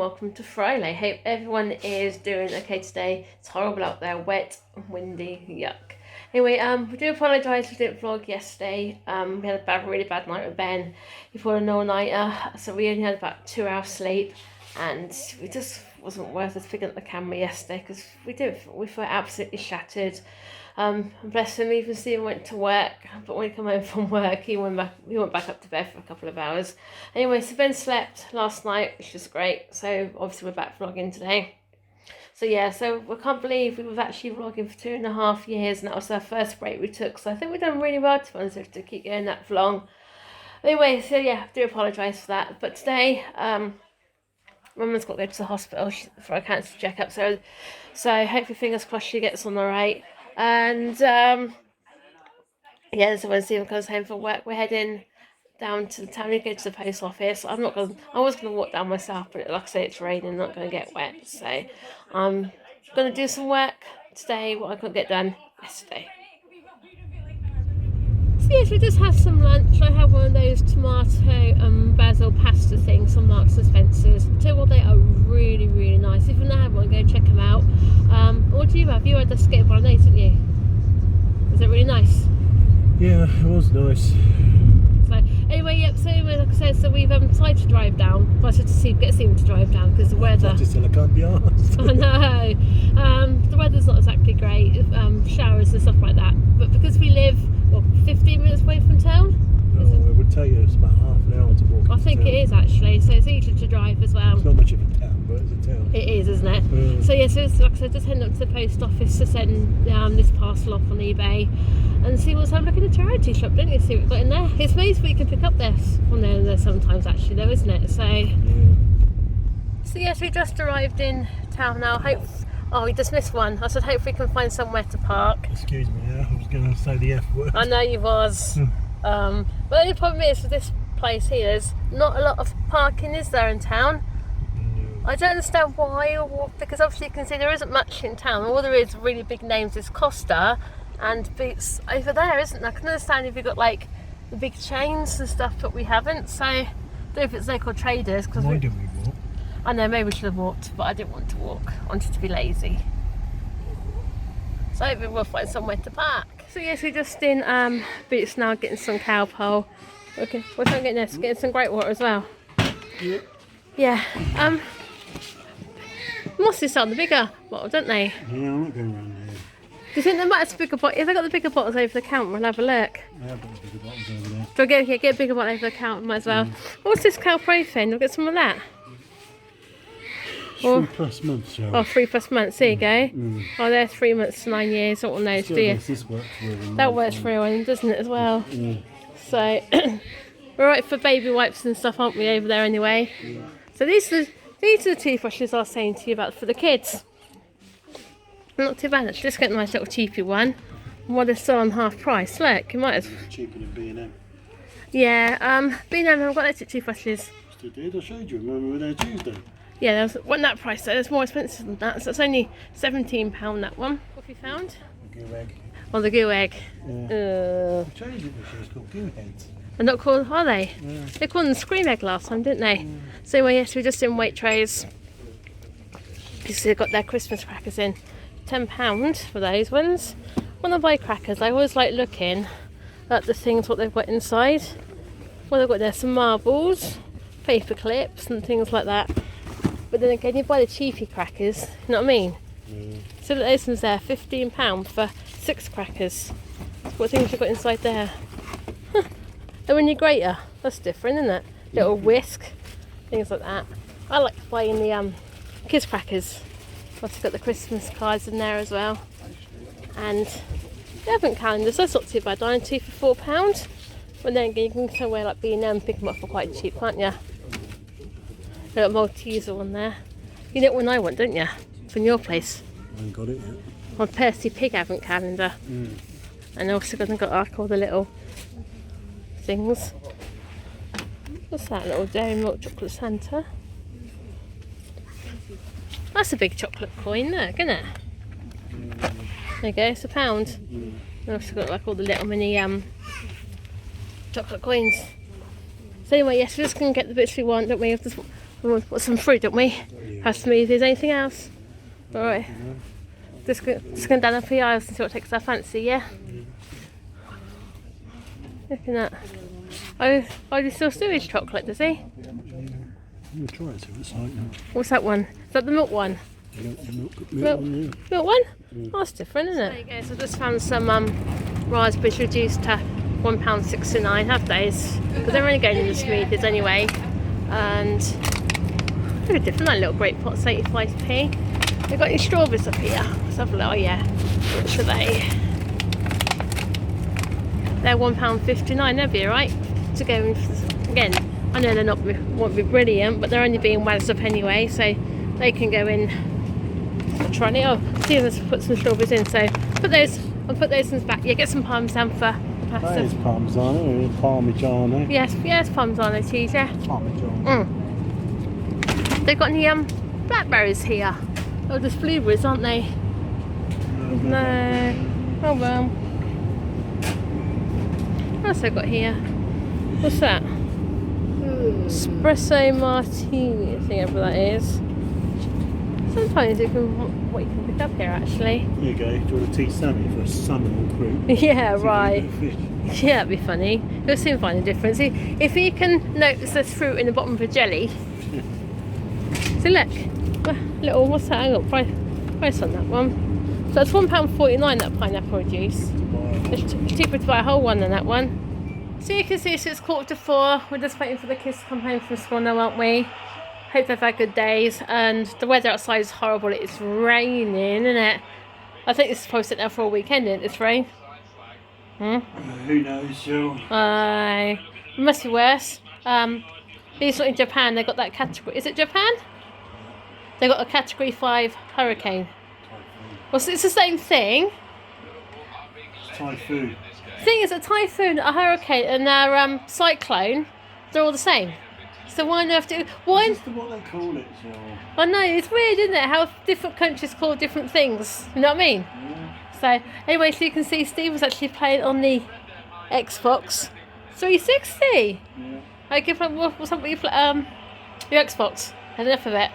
welcome to Friday. Hope everyone is doing okay today. It's horrible out there, wet and windy, yuck. Anyway, we do apologise we didn't vlog yesterday. We had a really bad night with Ben. He pulled an all-nighter, so we only had about 2 hours sleep, and it just wasn't worth us picking up the camera yesterday because we felt absolutely shattered. Bless him, even Stephen went to work, but when he came home from work, he went back up to bed for a couple of hours. Anyway, so Ben slept last night, which was great. So obviously we're back vlogging today. So yeah, so we can't believe we were actually vlogging for 2.5 years, and that was our first break we took. So I think we've done really well to be honest, to keep going that long. Anyway, so yeah, I do apologise for that. But today, Mum's got to go to the hospital for a cancer checkup. So hopefully, fingers crossed, she gets on all right. And yeah, so when Stephen comes home from work, we're heading down to the town to go to the post office. I was gonna walk down myself, but like I say, it's raining, I'm not gonna get wet. So I'm gonna do some work today, what I couldn't get done yesterday. So yes, we just had some lunch. I had one of those tomato and basil pasta things from Marks and Spencer's. Tell you what, they are really, really nice. If you don't have one, go check them out. What do you have? You had the skate bolognese, didn't you? Was it really nice? Yeah, it was nice. So anyway, yep. So anyway, like I said, so we've decided to drive down. I should get Stephen to drive down because the weather. I can't be arsed. I know. The weather's not exactly great. Showers and stuff like that. But because we live 15 minutes away from town. Oh, it would take us about half an hour to walk. I think it is actually, so it's easier to drive as well. It's not much of a town, but it's a town. It is, isn't it? So yeah, so it's, like I said, just heading up to the post office to send this parcel off on eBay and see what's happening in the charity shop, don't you? See what we've got in there. It's amazing we can pick up this from there sometimes actually though, isn't it? So so yes, we just arrived in town now. We just missed one. I said hopefully we can find somewhere to park. Excuse me, I was going to say the F word. I know you was. But the only problem is with this place here, there's not a lot of parking, is there, in town? No. I don't understand why or what, because obviously you can see there isn't much in town. All there is really big names is Costa and Boots over there, isn't there? I can understand if you've got like the big chains and stuff, but we haven't. So I don't know if it's local traders. Why didn't we walk? I know, maybe we should have walked, but I didn't want to walk. I wanted to be lazy. So hopefully we'll find somewhere to park. So yes, we're just in Boots now getting some cowpole. Okay, what's I'm getting this? Getting some great water as well. Yeah. Yeah. Mostly sell the bigger bottle, don't they? Yeah, I'm not going around there. Do you think they might have bigger bottles? If they got the bigger bottles over the counter, we'll have a look. I have got the bigger bottles over there. Do I get a bigger bottle over the counter? Might as well. What's this calprofene? We'll get some of that. 3+ months, Joe. Oh, 3+ months, there you go. Oh, they're 3 months to 9 years, all those, do you? This works really well. That works for everyone, doesn't it, as well? So, we're right for baby wipes and stuff, aren't we, over there anyway? So these are the toothbrushes I was saying to you about for the kids. Not too bad, actually. Just get a nice little cheapy one. While they're still on half price, look, you might as well. Cheaper than B&M. Yeah, B&M haven't got electric toothbrushes. Still did, I showed you, remember we were there Tuesday? Yeah, wasn't that price though, it's more expensive than that, so it's only £17 that one. What have you found? The goo egg. Oh, the goo egg. Yeah. I've changed it this year, it's called goo heads. They're not called, are they? Yeah. They called them scream egg last time, didn't they? So anyway, yes, we're just in Waitrose. They've got their Christmas crackers in. £10 for those ones. When I buy crackers, I always like looking at the things, what they've got inside. Well, they've got there some marbles, paper clips and things like that. But then again, you buy the cheapy crackers, you know what I mean? So those ones there, £15 for 6 crackers. What things you've got inside there? And when you grater, that's different, isn't it? Little whisk, things like that. I like buying the kids crackers. I've got the Christmas cards in there as well. And the advent calendars, that's not too bad. I 2 for £4. But then again, you can somewhere like B&M pick them up for quite cheap, can't you? A little Malteser one there. You know what one I want, don't you? From your place. I haven't got it yet. My Percy Pig advent calendar. And also got like all the little things. What's that? Little Dairy Milk Chocolate Santa. That's a big chocolate coin, look, isn't it? There you go, it's £1. And also got like all the little mini chocolate coins. So anyway, yes, we're just going to get the bits we want, don't we? We want some fruit, don't we? Have smoothies, anything else? Alright. Just going down up the aisles and see what takes our fancy, yeah? Look at that. Oh, he still sewage chocolate, does he? I'm going to try it, see what it's like now. What's that one? Is that the milk one? Milk one, yeah. Milk one? Oh, that's different, isn't it? There you go. So I just found some raspberries reduced to £1.69 half-days. Because they're only going in the smoothies anyway. And very different, that little grape pot's 85p. They've got any strawberries up here. Let's have a look. Oh yeah. What are they? They're £1.59. They'll be alright. To go in, again, I know won't be brilliant, but they're only being wazzed up anyway, so they can go in. I'm trying it. Oh, Stephen's put some strawberries in, so I'll put those ones back. Yeah, get some parmesan for the pasta. That is Parmigiano, Parmigiano. Yes, Parmigiano cheese, yeah. Parmigiano. They've got any blackberries here. Oh, there's blueberries, aren't they? No. Oh well. What else have I got here? What's that? Espresso martini, I think whatever that is. Sometimes what you can pick up here actually. Here you go. Do you want to teach Sammy for a salmon or fruit? Yeah, right. Fish. Yeah, that'd be funny. You'll soon find a difference. If you can notice there's fruit in the bottom of a jelly. So look, little, what's that? Hang on, price on that one. So that's £1.49 that pineapple juice. It's cheaper to buy a whole one than that one. So you can see it's 3:45. We're just waiting for the kids to come home from school now, aren't we? Hope they've had good days. And the weather outside is horrible. It's raining, isn't it? I think this is supposed to sit there for a weekend, isn't it, this rain? Who knows, Jill? It must be worse. These not in Japan. They got that category. Is it Japan? They got a category 5 hurricane. Well, so it's the same thing. Typhoon. The thing is, a typhoon, a hurricane, and a cyclone, they're all the same. So why on earth do? Why? It's just what they call it, Jill. I know, it's weird, isn't it? How different countries call different things. You know what I mean? Yeah. So anyway, so you can see Steve was actually playing on the Xbox 360. Yeah. Okay, what's up with your your Xbox? Had enough of it?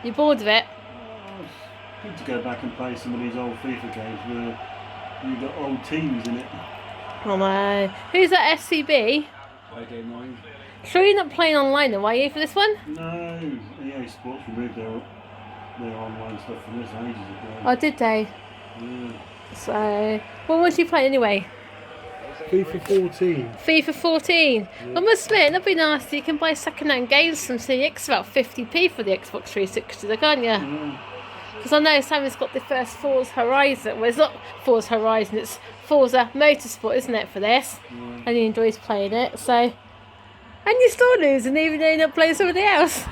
You bored of it? It's good to go back and play some of these old FIFA games where you've got old teams in it. Oh no. Who's that SCB? I don't mind. Sure you're not playing online then, are you, for this one? No, EA Sports removed their online stuff from this ages ago. Oh, did they? Yeah. So, what was you playing anyway? FIFA 14. FIFA 14. Yeah. I must admit, that'd be nasty. You can buy second-hand games from CX about 50p for the Xbox 360, though, can't you? Yeah. Because I know Sammy's got the first Forza Horizon. Well, it's not Forza Horizon, it's Forza Motorsport, isn't it, for this? Yeah. And he enjoys playing it, so... And you're still losing, even though you're not playing somebody else.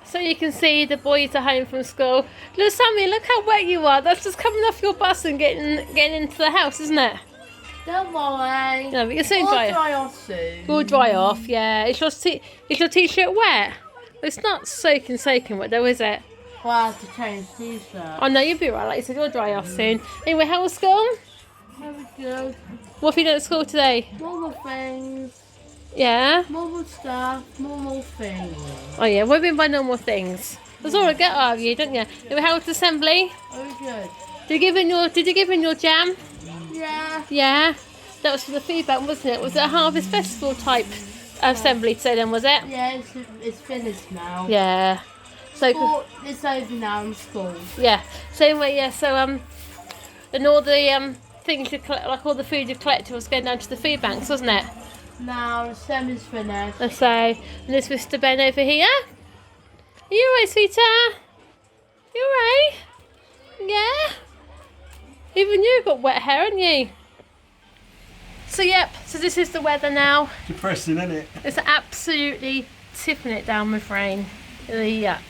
So you can see the boys are home from school. Look, Sammy, look how wet you are. That's just coming off your bus and getting into the house, isn't it? Don't worry. No, but you'll soon I'll dry off soon. You'll dry off, yeah. Is your t-shirt wet? It's not soaking wet though, is it? Well, I have to change t-shirt. Oh no, you'll be right. Like you said, you'll dry off soon. Anyway, how was school? Very good. What have you done at school today? Normal things. Yeah? Normal stuff. Normal things. Oh yeah, what have you been by normal things? That's all I get out of you, don't you? Anyway, how was the assembly? Very good. Did you give in your jam? Yeah. Yeah? That was for the feedback, wasn't it? Was it a Harvest Festival type assembly today then, was it? Yeah, it's finished now. Yeah. So It's over now in school. yeah. So anyway, yeah, so and all the things you collect, like all the food you collected was going down to the food banks, wasn't it? Now the semi's finished. And so, and there's Mr. Ben over here. Are you alright, sweetheart? You alright? Yeah? Even you got wet hair, haven't you? So yep, so this is the weather now. Depressing, isn't it? It's absolutely tipping it down with rain. Yuck.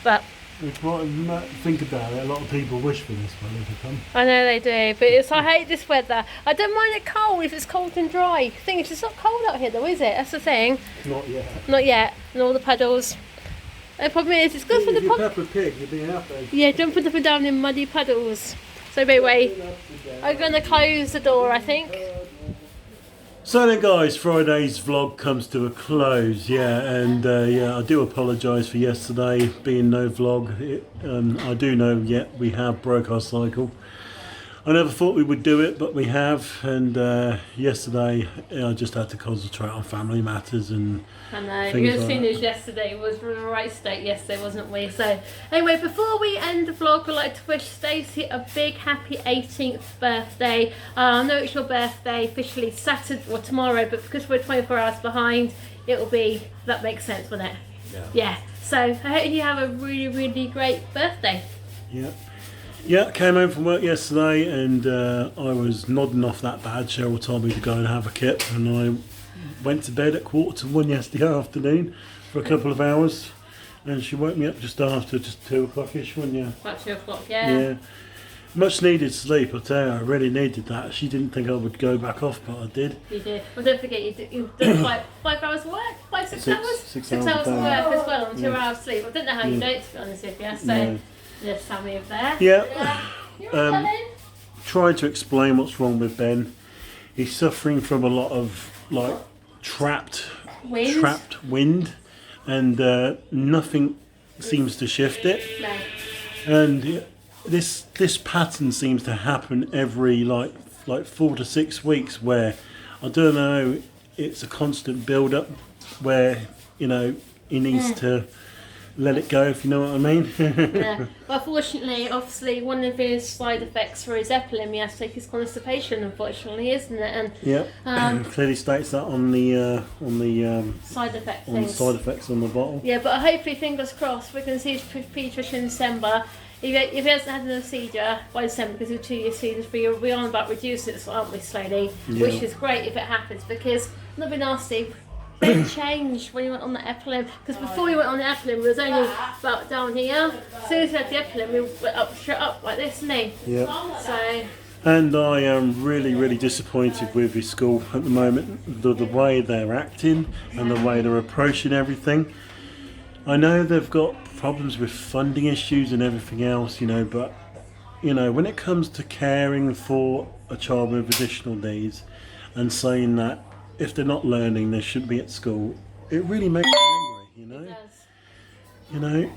But Think about it, a lot of people wish for this weather to come. I know they do, but I hate this weather. I don't mind it cold if it's cold and dry. The thing is, it's not cold out here though, is it? That's the thing. Not yet. Not yet. And all the puddles. The problem is, it's good for the If you're Peppa Pig, you'd be happy. Yeah, jumping up and down in muddy puddles. So anyway, I'm going to close the door, I think. So then guys, Friday's vlog comes to a close, and I do apologise for yesterday being no vlog. I do know we have broke our cycle. I never thought we would do it, but we have, and yesterday I just had to concentrate on family matters and I know, things you like seen that. us yesterday, was in the right state yesterday, wasn't we? So anyway, before we end the vlog, I'd like to wish Stacey a big happy 18th birthday. I know it's your birthday officially Saturday or tomorrow, but because we're 24 hours behind, it'll be, that makes sense, wouldn't it? Yeah. So I hope you have a really, really great birthday. Yeah, came home from work yesterday and I was nodding off that bad. Cheryl told me to go and have a kip, and I went to bed at 1:45 yesterday afternoon for a couple of hours, and she woke me up just after, just 2 o'clock-ish, wasn't you? About 2 o'clock, yeah. Much needed sleep, I tell you, I really needed that. She didn't think I would go back off, but I did. You did. Well, don't forget, you've done 5 hours of work? 6 hours? 6 hours hours of a work day. as well, and 2 hours sleep. I don't know how you do it, to be honest with you. So, No. there's Sammy over there. Yeah. You're all done in? Trying to explain what's wrong with Ben. He's suffering from a lot of like trapped wind, and nothing seems to shift it. No. And this pattern seems to happen every like 4 to 6 weeks, where I don't know, it's a constant build up where he needs to let it go, if you know what I mean. Yeah. Well, fortunately, obviously, one of his side effects for his epilim, he has to take his constipation, unfortunately, isn't it? And clearly states that on the side effect on the things. side effects on the bottle. Yeah, but hopefully, fingers crossed, we can see his paediatrician in December. If he hasn't had an procedure by December, because of 2 years seasons, we're on about reducing it, aren't we, slowly? Yeah. Which is great if it happens, because not be nasty. Ben changed when he went on the epilim, because before he went on the epilim, he was only about down here. As soon as he had the epilim, he went up straight up like this, didn't he? Yeah. So. And I am really, really disappointed with his school at the moment. The way they're acting and the way they're approaching everything. I know they've got problems with funding issues and everything else, but when it comes to caring for a child with additional needs and saying that if they're not learning, they shouldn't be at school, it really makes me angry, It does.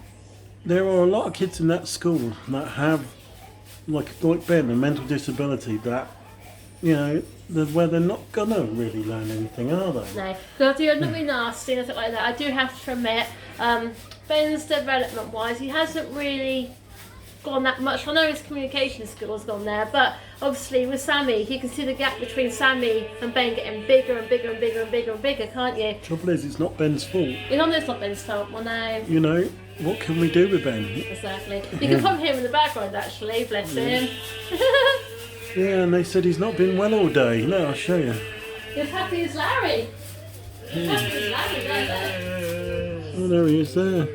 There are a lot of kids in that school that have, like Ben, a mental disability that, where they're not gonna really learn anything, are they? No, because you're not being nasty, nothing like that. I do have to admit, Ben's development-wise, he hasn't really gone that much. I know his communication skills gone there, but obviously with Sammy, you can see the gap between Sammy and Ben getting bigger and bigger and bigger and bigger and bigger, can't you? Trouble is, it's not Ben's fault. You know it's not Ben's fault, well no. What can we do with Ben? Exactly. You can probably hear him in the background actually, bless him. Yeah, and they said he's not been well all day. No, I'll show you. He's happy as Larry. He's happy as Larry, there. Oh, there he is there.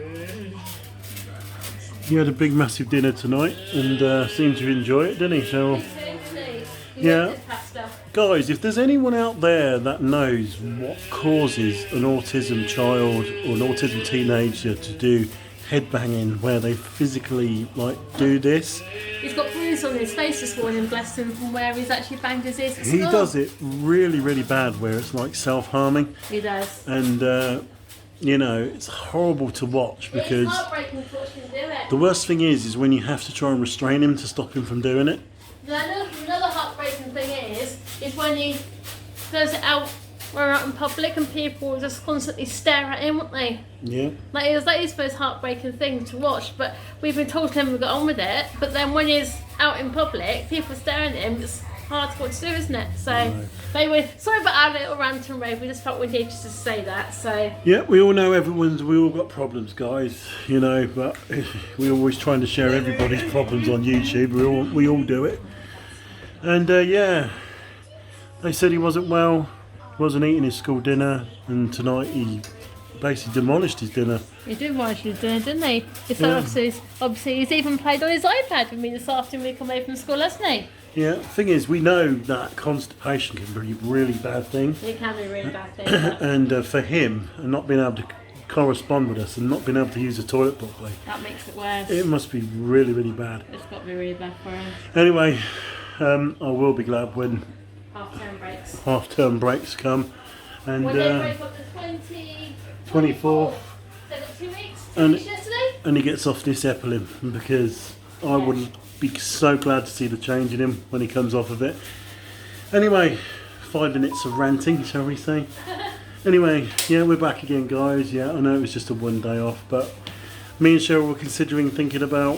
He had a big massive dinner tonight and seemed to enjoy it, didn't he? So, yeah. Guys, if there's anyone out there that knows what causes an autism child or an autism teenager to do headbanging, where they physically do this. He's got bruises on his face this morning, bless him, from where he's actually banged his ears at He school. does it really, really bad, where it's like self-harming. He does. And, it's horrible to watch, because It's heartbreaking to watch him do it. the worst thing is when you have to try and restrain him to stop him from doing it. Another heartbreaking thing is when he goes out, we're out in public and people just constantly stare at him, won't they? Yeah. That is the most heartbreaking thing to watch, but we've been told him to get on with it, but then when he's out in public, people staring at him, it's hard to what to do, isn't it? So, but anyway, sorry about our little rant and rave, we just felt we needed to say that, so. Yeah, we all know we all got problems, guys, but we're always trying to share everybody's problems on YouTube. We all do it. And they said he wasn't well, wasn't eating his school dinner, and tonight he basically demolished his dinner. He did watch his dinner, didn't he? Obviously he's even played on his iPad with me this afternoon when he come away from school, hasn't he? Yeah, the thing is, we know that constipation can be a really bad thing. It can be a really bad thing. And for him, and not being able to correspond with us and not being able to use the toilet properly, That makes it worse. it must be really, really bad. It's got to be really bad for him. Anyway, I will be glad when Half-term breaks. half-term breaks come, and When they break up the 24th, they got 2 weeks. And- Finished yesterday. and he gets off this Epilin because I would be so glad to see the change in him when he comes off of it. Anyway, 5 minutes of ranting, shall we say? Anyway, yeah, we're back again, guys. Yeah, I know it was just a 1 day off, but me and Cheryl were thinking about,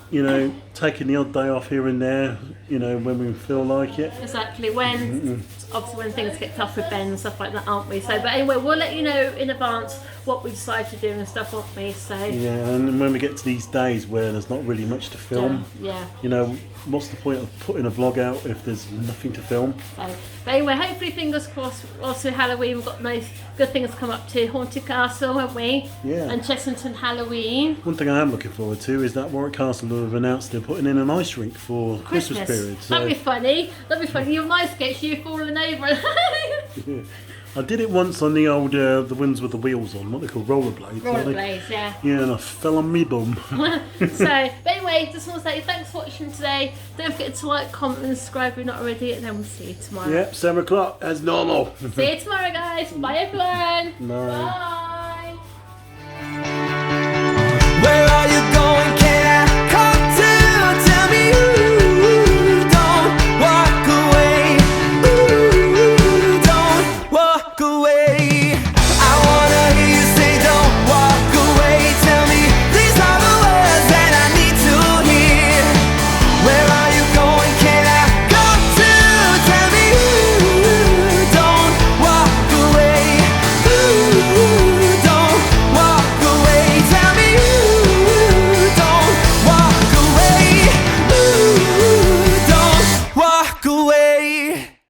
you know, taking the odd day off here and there, you know, when we feel like it. Exactly. Obviously when things get tough with Ben and stuff like that, aren't we? So, but anyway, we'll let you know in advance what we decide to do and stuff, won't we? So Yeah, and when we get to these days where there's not really much to film, yeah. you know, what's the point of putting a vlog out if there's nothing to film? So, but anyway, hopefully, fingers crossed. Also, Halloween, we've got nice, good things come up to Haunted Castle, haven't we? Yeah. And Chessington Halloween. One thing I am looking forward to is that Warwick Castle have announced they're putting in an ice rink for Christmas period. So That'd be funny. That'd be funny. Your ice skates, you falling over. yeah. I did it once on the old the ones with the wheels on, what they call rollerblades. aren't they? Rollerblades, yeah. Yeah, and I fell on me bum. So, but anyway, just want to say thanks for watching today. Don't forget to like, comment, and subscribe if you're not already, and then we'll see you tomorrow. Yep, 7 o'clock as normal. See you tomorrow, guys. Bye, everyone. Bye. Bye.